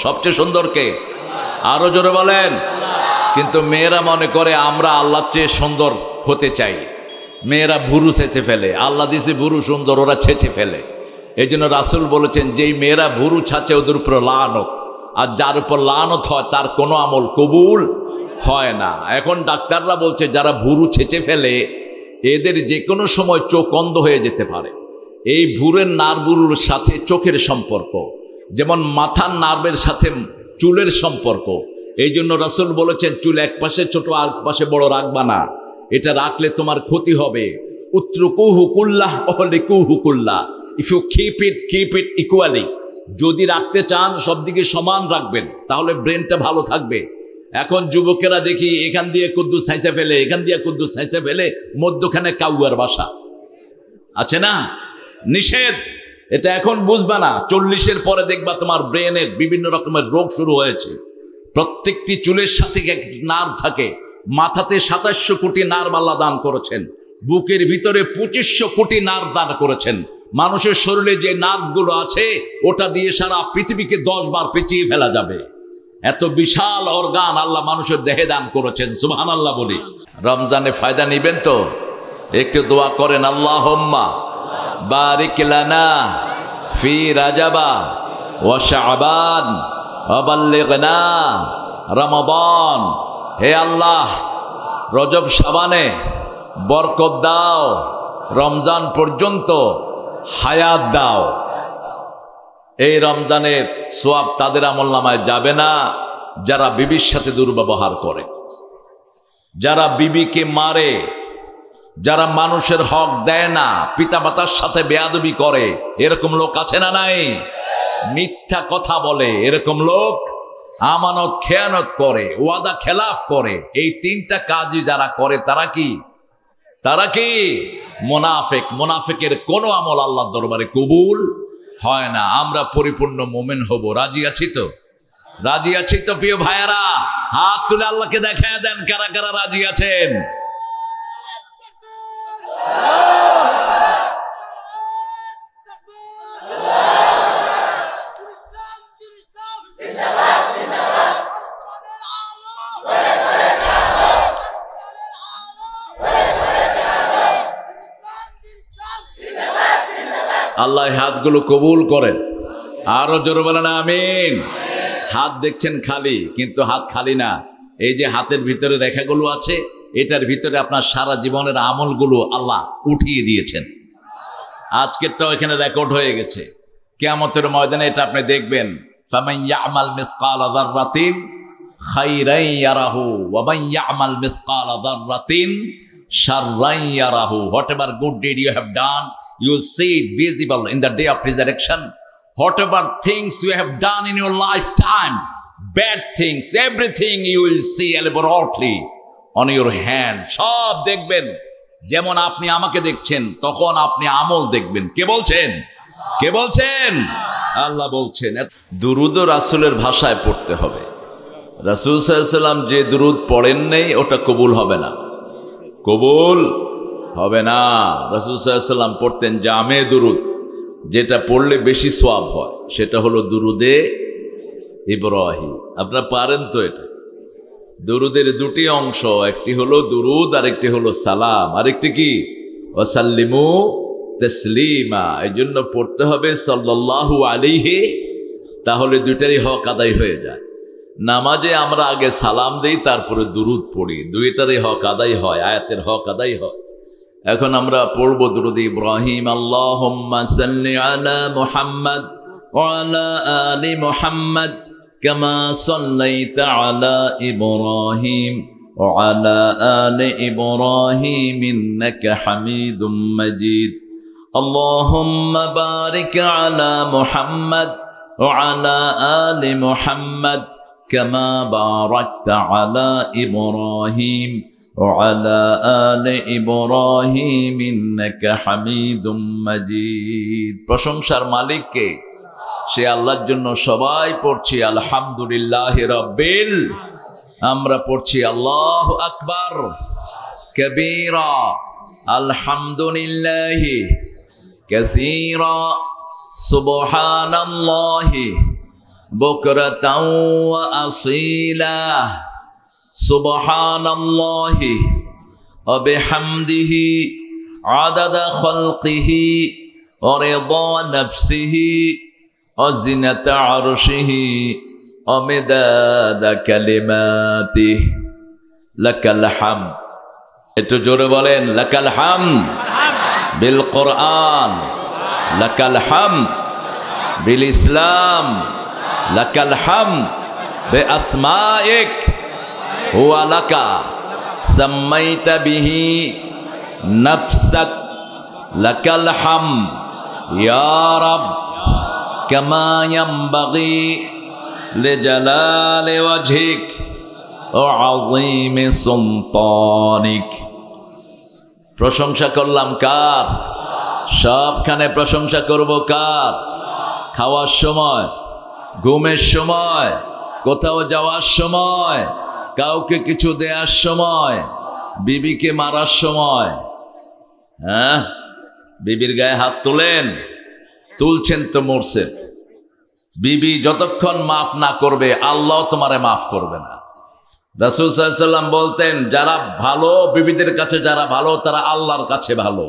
সবচেয়ে সুন্দর কে? আরো জোরে বলেন। কিন্তু মেয়েরা মনে করে আমরা আল্লাহর চেয়ে সুন্দর হতে চাই। মেয়েরা ভুরু ছেঁচে ফেলে, আল্লাহ দিছে ভুরু সুন্দর, ওরা ছেঁচে ফেলে। এই জন্য রাসূল বলেছেন, যেই মেয়েরা ভুরু ছাঁচে ওদের উপর লানত, আর যার উপর লানত হয় তার কোনো আমল কবুল হয় না। এখন ডাক্তাররা বলছে যারা ভুরু ছেঁচে ফেলে এদের যে কোনো সময় চোখ অন্ধ হয়ে যেতে পারে। এই ভুরের নার্ভগুলোর সাথে চোখের সম্পর্ক, যেমন মাথার নার্ভের সাথে চুলের সম্পর্ক। এই জন্য রাসূল বলেছেন, চুল এক পাশে ছোট আর পাশে বড় রাখবা না, এটা রাখলে তোমার ক্ষতি হবে। উত্রুকুহু কুল্লাহ ওহলিকুহু কুল্লাহ, if you keep it equally. যদি রাখতে চান সব দিকে সমান রাখবেন, তাহলে ব্রেনটা ভালো থাকবে। এখন যুবকেরা দেখি এখান দিয়ে কুদ্দুস সাইসে ফেলে, এখান দিয়ে কুদ্দুস সাইসে ফেলে, মধ্যখানে কাউয়ার বাসা আছে না, নিষেধ। এটা এখন বুঝবা না, 40-এর পরে দেখবা তোমার ব্রেনের বিভিন্ন রকমের রোগ শুরু হয়েছে। প্রত্যেকটি চুলের সাথে এক নার্ভ থাকে। মাথাতে 2700 কোটি নার্ভ আল্লাহ দান করেছেন, বুকের ভিতরে 2500 কোটি নার্ভ দান করেছেন। মানুষের শরীরে যে নার্ভগুলো আছে ওটা দিয়ে সারা পৃথিবীকে 10 বার পেঁচিয়ে ফেলা যাবে। এত বিশাল অর্গান আল্লাহ মানুষের দেহে দান করেছেন, সুবহানাল্লাহ বলি। রমজানে ফায়দা নিবেন তো একটু দোয়া করেন, আল্লাহুম্মা বারিক লানা ফি রাজাবা ওয়া শাবান ওয়া বাল্লিগনা রমাদান। হে আল্লাহ, রজব শাবানে বরকত দাও, রমজান পর্যন্ত হায়াত দাও। এই রমজানের সোয়াব তাদের আমলনামায় যাবে না যারা বিবির সাথে দুর্ব্যবহার করে, যারা বিবিকে মারে, যারা মানুষের হক দেয় না, পিতামাতার সাথে বেয়াদবি করে। এরকম লোক আছে না নাই? মিথ্যা কথা বলে, এরকম লোক আমানত খেয়ানত করে, ওয়াদা খেলাফ করে। এই 3টা কাজই যারা করে তারা কি মুনাফিক। মুনাফিকের কোনো আমল আল্লাহর দরবারে কবুল হয় না। আমরা পরিপূর্ণ মুমিন হব, রাজি আছি তো? রাজি আছি তো প্রিয় ভাইয়েরা? হাত তুলে আল্লাহকে দেখায় দেন কারা কারা রাজি আছেন। আল্লাহ হাতগুলো কবুল করেন। আরো জোরে বলেন আমিন। হাত দেখছেন খালি, কিন্তু হাত খালি না। এই যে হাতের ভিতরে রেখাগুলো আছে, এটার ভিতরে আপনার সারা জীবনের আমলগুলো আল্লাহ উঠিয়ে দিয়েছেন। আজকেরটাও এখানে রেকর্ড হয়ে গেছে। কিয়ামতের ময়দানে এটা আপনি দেখবেন। ফামান ইয়ামাল মিসকালা যাররাতিন খাইরান ইয়ারাহু ওয়া মান Yamal মিসকালা যাররাতিন শাররান ইয়ারাহু। Whatever good deed you have done, you will see it visible in the day of resurrection. Whatever things you have done in your lifetime, bad things, everything you will see elaborately on your hand. সব দেখবেন। যেমন আপনি আমাকে দেখছেন, তখন আপনি আমল দেখবেন। কে বলছেন? কে বলছেন? আল্লাহ বলছেন। দুরুদ রাসূলের ভাষায় পড়তে হবে। রাসূল সাল্লাল্লাহু আলাইহি ওয়াসাল্লাম যে দুরুদ পড়েন নাই ওটা কবুল হবে না, কবুল হবে না। রাসূল সাল্লাল্লাহু আলাইহি ওয়াসাল্লাম পড়তেন জামে দুরুদ, যেটা পড়লে বেশি সওয়াব হয়, সেটা হলো দুরুদে ইব্রাহিম। আপনারা পারেন তো এটা? দুরুদের 2টি অংশ, একটি হলো দুরুদ আর একটি হলো সালাম, আরেকটি কি ওয়াসাল্লিমু তাসলিমা। এই জন্য পড়তে হবে সাল্লাল্লাহু আলাইহি, তাহলে 2টারই হক আদায় হয়ে যায়। নামাজে আমরা আগে সালাম দেই, তারপরে দুরুদ পড়ি, 2টারই হক আদায় হয়, আয়াতের হক আদায় হয়। এখন আমরা পড়ব দুরুদ ইব্রাহিম। আল্লাহুম্মা সাল্লি আলা মুহাম্মাদ ওয়া আলা আলি মুহাম্মাদ কামা সাল্লাইতা আলা ইব্রাহিম ওয়া আলা আলি ইব্রাহিম ইন্নাকা হামিদুম মাজিদ। আল্লাহুম্মা বারিক আলা মুহাম্মাদ ওয়া আলা আলি মুহাম্মাদ কামা বারাকতা আলা ইব্রাহিম وعلى آل إبراهيم إنك حميد مجيد। প্রশংসার মালিক কে? সে আল্লাহর জন্য সবাই পড়ছি আলহামদুলিল্লাহি রাব্বিল। আমরা পড়ছি আল্লাহু আকবার কবীরা, আলহামদুলিল্লাহি কাসীরা, সুবহানাল্লাহি বুকরাতাও ওয়া আসীলা সুবহানাল্লাহি ওয়া বিহামদিহি আদাদা খালকিহি ওয়া রিদা নাফসিহি ওয়া জিনাতা আরশিহি ওয়া মিদাদা কালিমাতিহি লাকাল হামদ। একটু জোরে বলেন, লাকাল হামদ বিল কোরআন, লাকাল হামদ বিল ইসলাম, লাকাল হামদ বে আসমাইক হুয়া লাকা সাম্মাইতা বিহি নাফসাক, লাকাল হামদ ইয়া রাব কামা ইয়ানবাগি লিজালালি ওয়াজহিক ওয়া আযীমি সুলতানিক। প্রশংসা করলাম কার? সবখানে প্রশংসা করব কার? খাওয়ার সময়, ঘুমের সময়, কোথাও যাওয়ার সময়, কাউকে কিছু দেওয়ার সময়, বিবিকে মারার সময়। হ্যাঁ, বিবির গায়ে হাত তোলেন, তুলছেন তো মরছেন। বিবি যতক্ষণ মাফ না করবে আল্লাহ তোমারে মাফ করবে না। রাসূল সাল্লাল্লাহু আলাইহি ওয়াসাল্লাম বলতেন, যারা ভালো বিবিদের কাছে, যারা ভালো তারা আল্লাহর কাছে ভালো।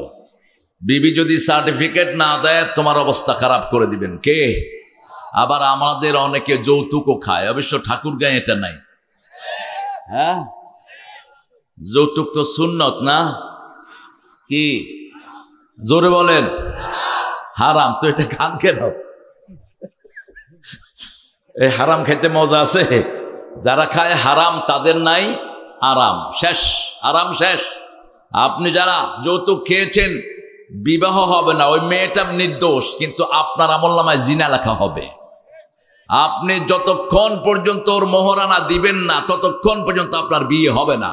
বিবি যদি সার্টিফিকেট না দেয় তোমার অবস্থা খারাপ করে দিবেন কে? আবার আমাদের অনেকে যৌতুকও খায়, অবশ্য ঠাকুর গায়ে এটা নাই। হ্যাঁ, যৌতুক তো সুন্নত না? কি জোরে বলেন? হারাম তো, এটা খান কেন? এই হারাম খেতে মজা আছে? যারা খায় হারাম তাদের নাই আরাম, শেষ, আরাম শেষ। আপনি যারা যৌতুক খেয়েছেন বিবাহ হবে না, ওই মেয়েটা নির্দোষ, কিন্তু আপনার আমলনামায় জিনা লেখা হবে। আপনি যতক্ষণ পর্যন্ত ওর মোহরানা দিবেন না ততক্ষণ পর্যন্ত আপনার বিয়ে হবে না।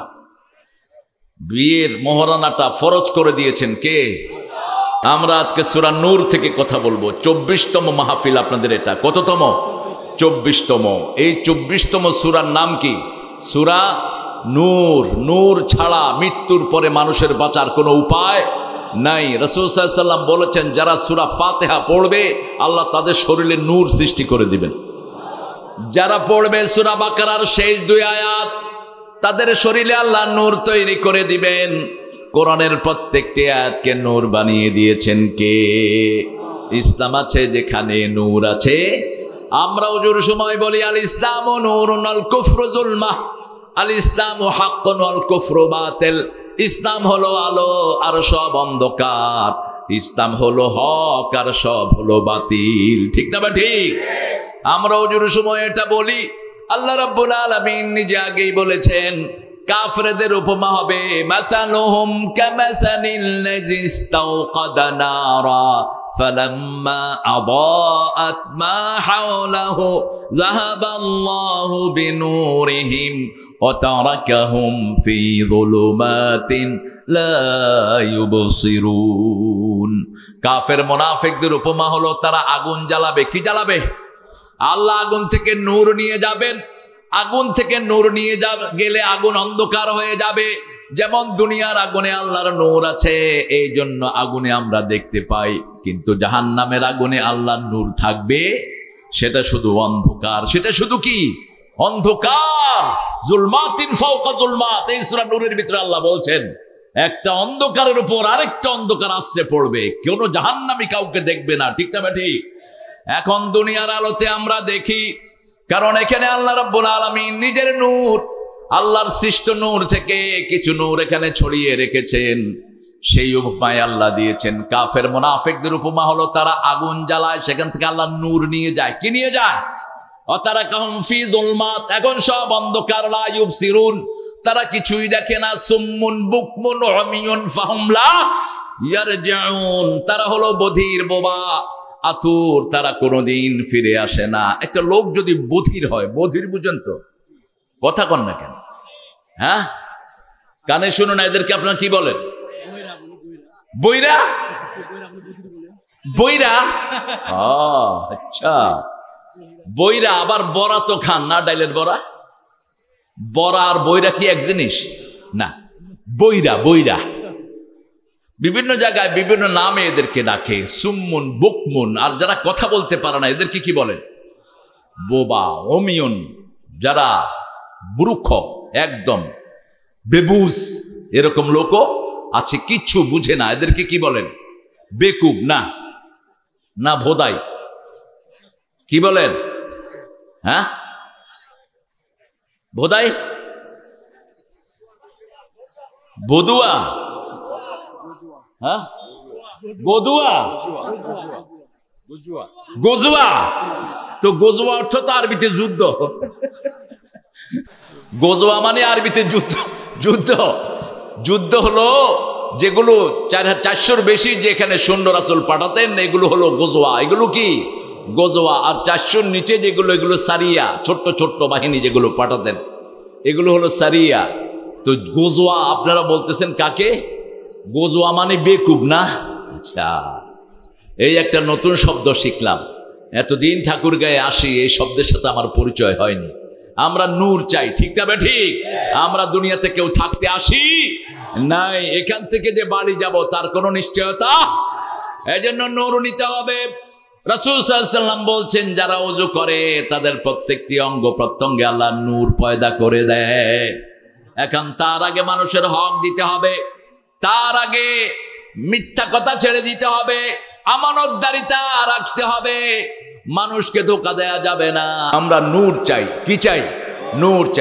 বিয়ের মোহরানাটা ফরজ করে দিয়েছেন কে? আমরা আজকে সূরা নূর থেকে কথা বলবো। 24তম মাহফিল আপনাদের এটা। কততম? 24তম। এই 24তম সূরার নাম কি? সূরা নূর। নূর ছাড়া মৃত্যুর পরে মানুষের বাঁচার কোনো উপায় নাই। রাসূল সাল্লাল্লাহু আলাইহি ওয়াসাল্লাম বলেছেন, যারা সূরা ফাতিহা পড়বে আল্লাহ তাদের শরীরে নূর সৃষ্টি করে দিবেন। যারা পড়বে সূরা বাকারার শেষ 2 আয়াত, তাদের শরীরে আল্লাহ নূর তৈরি করে দিবেন। কোরআনের প্রত্যেকটি আয়াতকে নূর বানিয়ে দিয়েছেন কে? ইসলাম আছে যেখানে নূর আছে। আমরা ওজুর সময় বলি, আল ইসলামু নূরুন আল কুফরু যুলমাহ, আল ইসলামু হাক্কুন আল কুফরু বাতিল। ইসলাম হলো আলো আর সব অন্ধকার, ইসলাম হলো হক আর সব হলো বাতিল। ঠিক না বা ঠিক? আমরা ওজুর সময় এটা বলি। আল্লাহ রাব্বুল আলামিন নিজে আগেই বলেছেন, কাফেরদের উপমা হবে মাসালুহুম কামাসালিল লাযী ইসতাওকাদা নারা ফালাম্মা আদাআত মা হাওলাহু যাহাবাল্লাহু বিনূরিহিম ওয়া তারাকাহুম ফি যুলুমাতিন লা ইউবসিরুন। কাফের মুনাফিকদের উপমা হলো তারা আগুন জ্বালাবে। কি জ্বালাবে? আল্লাহ আগুন থেকে নূর নিয়ে যাবেন। আগুন থেকে নূর নিয়ে গেলে আগুন অন্ধকার হয়ে যাবে। যেমন দুনিয়ার আগুনে আল্লাহর নূর আছে, এই জন্য আগুনে আমরা দেখতে পাই, কিন্তু জাহান্নামের আগুনে আল্লাহর নূর থাকবে, সেটা শুধু অন্ধকার। সেটা শুধু কি? অন্ধকার। জুলমাতিন ফাওকা জুলমাত। এই সূরা নূরের ভিতরে আল্লাহ বলছেন, একটা অন্ধকারের উপর আরেকটা অন্ধকার আশ্রে পড়বে, কোনো জাহান্নামী কাউকে দেখবে না। ঠিক না ঠিক? এখন দুনিয়ার আলোতে আমরা দেখি, কারণ এখানে আল্লাহ রাব্বুল আলামিন নিজের নূর, আল্লাহর সৃষ্ট নূর থেকে কিছু নূর এখানে ছড়িয়ে রেখেছেন। সেই উপমায় আল্লাহ দিয়েছেন। কাফের মুনাফিকদের উপমা হলো তারা আগুন জ্বালায়, সেখান থেকে আল্লাহ নূর নিয়ে যায়। কি নিয়ে যায়? অতারাকাহুম ফি যুলমাত। এখন সব অন্ধকার, লা ইউবসিরুন, তারা কিছুই দেখে না। সুম্মুন বুকমুন উমিয়ুন ফাহুম লা ইয়ারজিউন, তারা হলো বধির, বোবা, আতুর, তারা কোনোদিন ফিরে আসে না। একটা লোক যদি বধির হয়, বধির বুঝেন তো? কথা কন না কেন? হ্যাঁ, কানে শুনুন না। এদেরকে আপনারা কি বলেন? বইরা? বইরা? আচ্ছা, বইরা। আবার বড়া তো খান না? ডাইলের বড়া। বড়া আর বইরা কি এক জিনিস? না। বইরা, বইরা বিভিন্ন জায়গায় বিভিন্ন নামে এদেরকে ডাকে। সুম্মুন বুকমুন। আর যারা কথা বলতে পারে না এদেরকে কি বলেন? বোবা, অমিয়ন, যারা মূর্খ, একদম বেবুজ, এরকম লোকও আছে, কিচ্ছু বুঝে না। এদেরকে কি বলেন? বেকুব না, না ভোদাই, কি বলেন? হ্যাঁ, ভোদাই, বদুয়া, হ্যাঁ, গদুয়া, গজুয়া। তো গজুয়া অর্থ তো আরবিতে যুদ্ধ। গজুয়া মানে আরবিতে যুদ্ধ। যুদ্ধ যুদ্ধ হলো যেগুলো 400-র বেশি যেখানে সৈন্য রাসূল পাঠাতেন, এগুলো হলো গজওয়া। এগুলো কি গজওয়া। আর 400-র নিচে যেগুলো, এগুলো সারিয়া, ছোট্ট ছোট্ট বাহিনী যেগুলো পাঠাতেন, এগুলো হলো সারিয়া। তো গজওয়া আপনারা বলতেছেন কাকে? গজওয়া মানে বেকুব না? আচ্ছা, এই একটা নতুন শব্দ শিখলাম। এতদিন ঠাকুরগাঁয়ে আসি, এই শব্দের সাথে আমার পরিচয় হয়নি। আমরা নূর চাই, ঠিক না? ঠিক। আমরা দুনিয়াতে কেউ থাকতে আসি নাই, এখান থেকে যে বাড়ি যাব তার কোনো নিশ্চয়তা। এই জন্য নূর নিতে হবে। রাসূল সাল্লাল্লাহু আলাইহি ওয়াসাল্লাম বলছেন, যারা ওযু করে তাদের প্রত্যেকটি অঙ্গ প্রত্যঙ্গে আল্লাহ নূর পয়দা করে দেয়। এখন তার আগে মানুষের হক দিতে হবে, তার আগে মিথ্যা কথা ছেড়ে দিতে হবে, আমানতদারিতা রাখতে হবে, মানুষকে ধোঁকা দেয়া যাবে না। আমরা নূর চাই। কি চাই? নূর চাই।